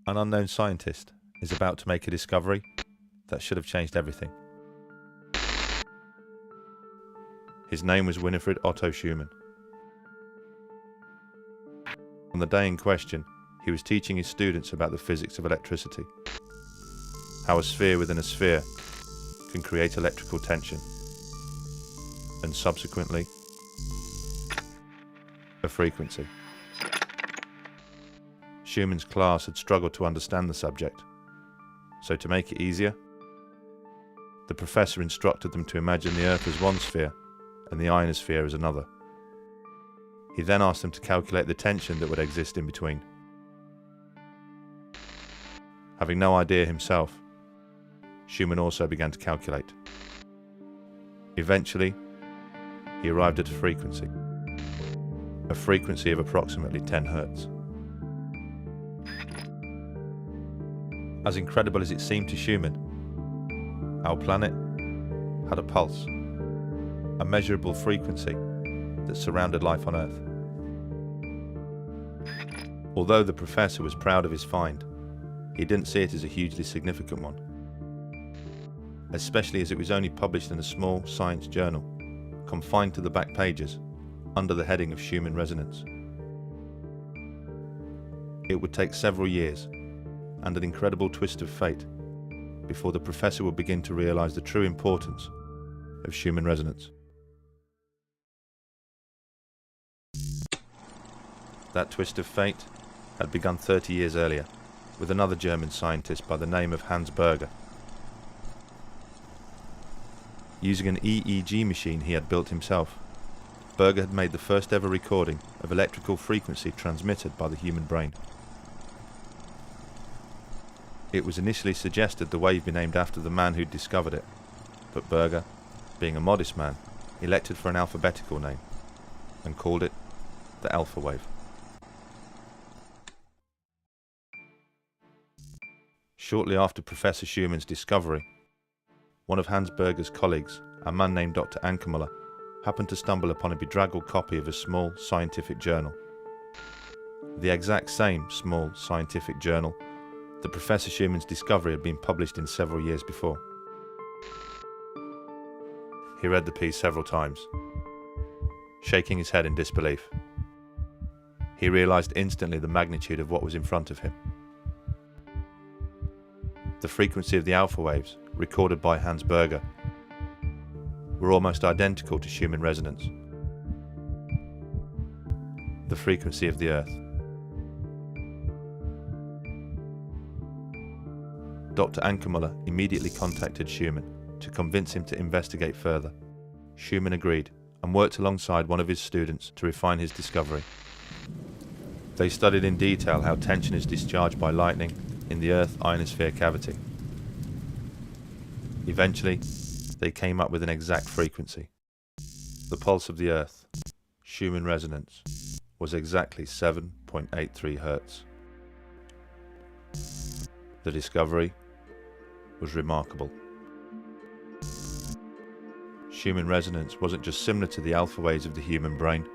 An unknown scientist is about to make a discovery that should have changed everything. His name was Winifred Otto Shumann. On the day in question, he was teaching his students about the physics of electricity, how a sphere within a sphere can create electrical tension, and subsequently, a frequency. Schumann's class had struggled to understand the subject, so to make it easier, the professor instructed them to imagine the Earth as one sphere and the ionosphere as another. He then asked them to calculate the tension that would exist in between. Having no idea himself, Shumann also began to calculate. Eventually, he arrived at a frequency of approximately 10 Hz. As incredible as it seemed to Shumann, our planet had a pulse, a measurable frequency that surrounded life on Earth. Although the professor was proud of his find, he didn't see it as a hugely significant one, especially as it was only published in a small science journal, confined to the back pages, under the heading of Schumann resonance. It would take several years, and an incredible twist of fate, before the professor would begin to realize the true importance of Schumann resonance. That twist of fate had begun 30 years earlier, with another German scientist by the name of Hans Berger. Using an EEG machine he had built himself, Berger had made the first ever recording of electrical frequency transmitted by the human brain. It was initially suggested the wave be named after the man who'd discovered it, but Berger, being a modest man, elected for an alphabetical name and called it the alpha wave. Shortly after Professor Schumann's discovery, one of Hans Berger's colleagues, a man named Dr. Ankermüller, happened to stumble upon a bedraggled copy of a small scientific journal. The exact same small scientific journal that Professor Schumann's discovery had been published in several years before. He read the piece several times, shaking his head in disbelief. He realized instantly the magnitude of what was in front of him. The frequency of the alpha waves, recorded by Hans Berger, were almost identical to Schumann resonance, the frequency of the Earth. Dr. Ankermüller immediately contacted Schumann to convince him to investigate further. Schumann agreed and worked alongside one of his students to refine his discovery. They studied in detail how tension is discharged by lightning in the Earth ionosphere cavity. Eventually, they came up with an exact frequency. The pulse of the Earth, Schumann resonance, was exactly 7.83 Hz. The discovery was remarkable. Schumann resonance wasn't just similar to the alpha waves of the human brain,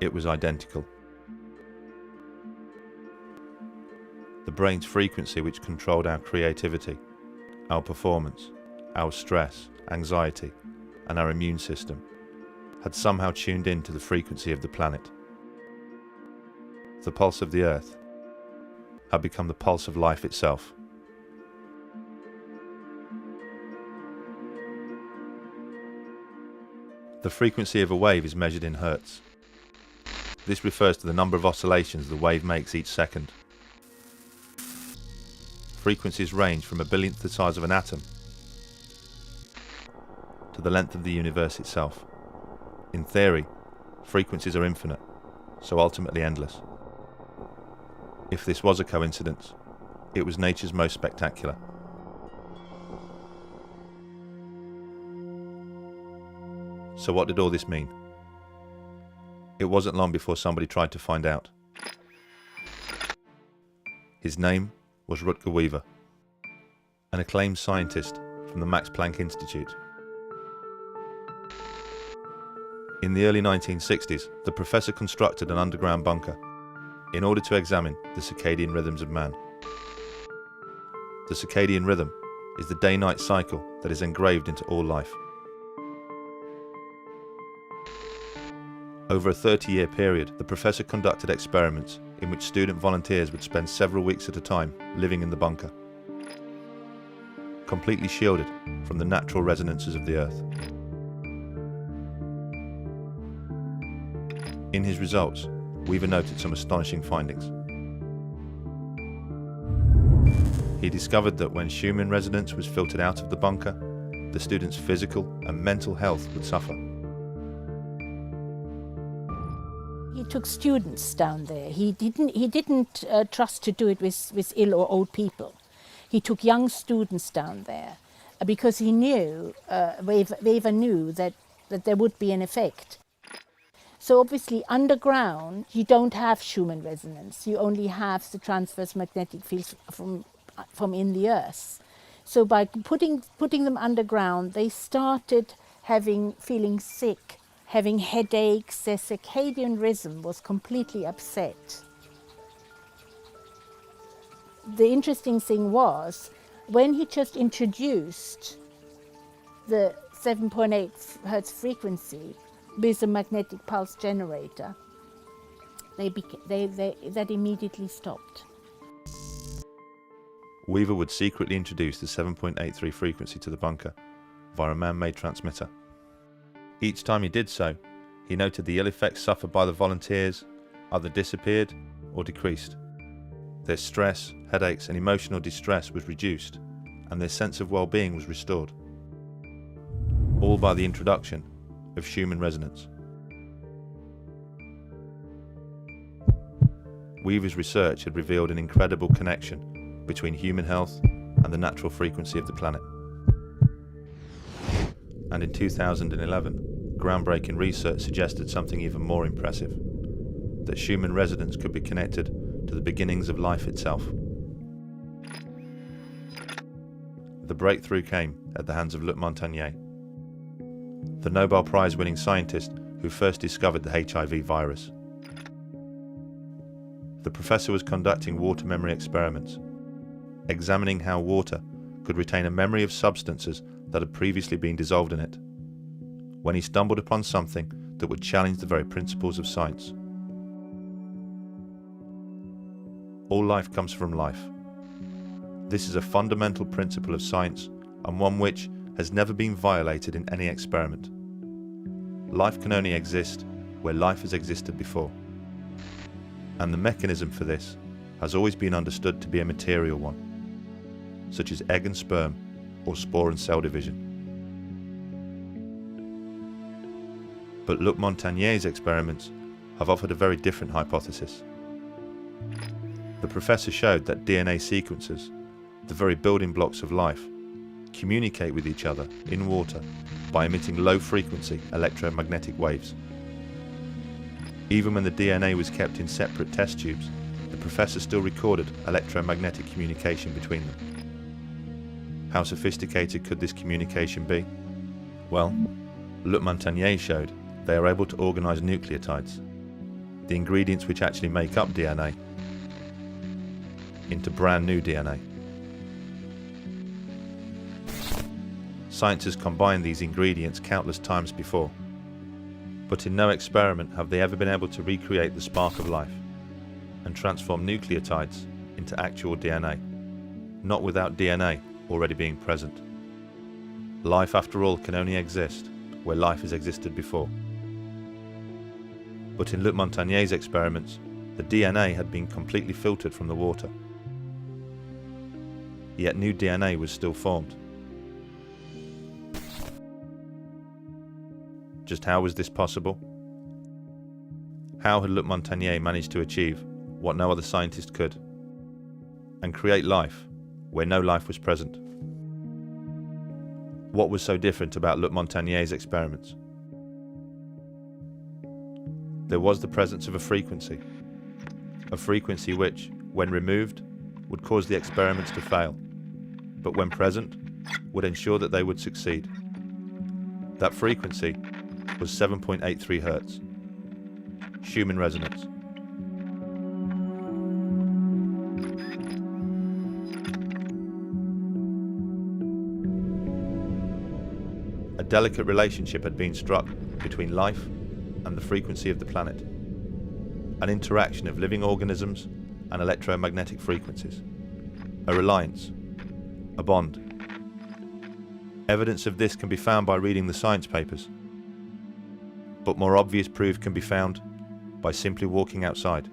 it was identical. The brain's frequency, which controlled our creativity, our performance, our stress, anxiety, and our immune system, had somehow tuned in to the frequency of the planet. The pulse of the Earth had become the pulse of life itself. The frequency of a wave is measured in Hertz. This refers to the number of oscillations the wave makes each second. Frequencies range from a billionth the size of an atom to the length of the universe itself. In theory, frequencies are infinite, so ultimately endless. If this was a coincidence, it was nature's most spectacular. So what did all this mean? It wasn't long before somebody tried to find out. His name was Rutger Weaver, an acclaimed scientist from the Max Planck Institute. In the early 1960s, the professor constructed an underground bunker in order to examine the circadian rhythms of man. The circadian rhythm is the day-night cycle that is engraved into all life. Over a 30-year period, the professor conducted experiments in which student volunteers would spend several weeks at a time living in the bunker, completely shielded from the natural resonances of the Earth. In his results, Weaver noted some astonishing findings. He discovered that when Shumann resonance was filtered out of the bunker, the students' physical and mental health would suffer. He took students down there. He didn't trust to do it with ill or old people. He took young students down there because he knew, Weaver knew that there would be an effect. So obviously underground you don't have Shumann resonance. You only have the transverse magnetic fields from in the Earth. So by putting them underground, they started feeling sick, having headaches. Their circadian rhythm was completely upset. The interesting thing was, when he just introduced the 7.8 Hertz frequency with a magnetic pulse generator, that immediately stopped. Weaver would secretly introduce the 7.83 frequency to the bunker via a man-made transmitter. Each time he did so, he noted the ill effects suffered by the volunteers either disappeared or decreased. Their stress, headaches and emotional distress was reduced, and their sense of well-being was restored. All by the introduction of Shumann resonance. Weaver's research had revealed an incredible connection between human health and the natural frequency of the planet. And in 2011, groundbreaking research suggested something even more impressive, that Shumann resonance could be connected to the beginnings of life itself. The breakthrough came at the hands of Luc Montagnier, the Nobel Prize-winning scientist who first discovered the HIV virus. The professor was conducting water memory experiments, examining how water could retain a memory of substances that had previously been dissolved in it, when he stumbled upon something that would challenge the very principles of science. All life comes from life. This is a fundamental principle of science, and one which has never been violated in any experiment. Life can only exist where life has existed before. And the mechanism for this has always been understood to be a material one, such as egg and sperm, or spore and cell division. But Luc Montagnier's experiments have offered a very different hypothesis. The professor showed that DNA sequences, the very building blocks of life, communicate with each other in water by emitting low-frequency electromagnetic waves. Even when the DNA was kept in separate test tubes, the professor still recorded electromagnetic communication between them. How sophisticated could this communication be? Well, Luc Montagnier showed they are able to organise nucleotides, the ingredients which actually make up DNA, into brand new DNA. Science has combined these ingredients countless times before, but in no experiment have they ever been able to recreate the spark of life and transform nucleotides into actual DNA, not without DNA already being present. Life, after all, can only exist where life has existed before. But in Luc Montagnier's experiments, the DNA had been completely filtered from the water. Yet new DNA was still formed. Just how was this possible? How had Luc Montagnier managed to achieve what no other scientist could, and create life where no life was present? What was so different about Luc Montagnier's experiments? There was the presence of a frequency which, when removed, would cause the experiments to fail, but when present, would ensure that they would succeed. That frequency was 7.83 Hertz, Shumann resonance. A delicate relationship had been struck between life and the frequency of the planet. An interaction of living organisms and electromagnetic frequencies. A reliance. A bond. Evidence of this can be found by reading the science papers, but more obvious proof can be found by simply walking outside.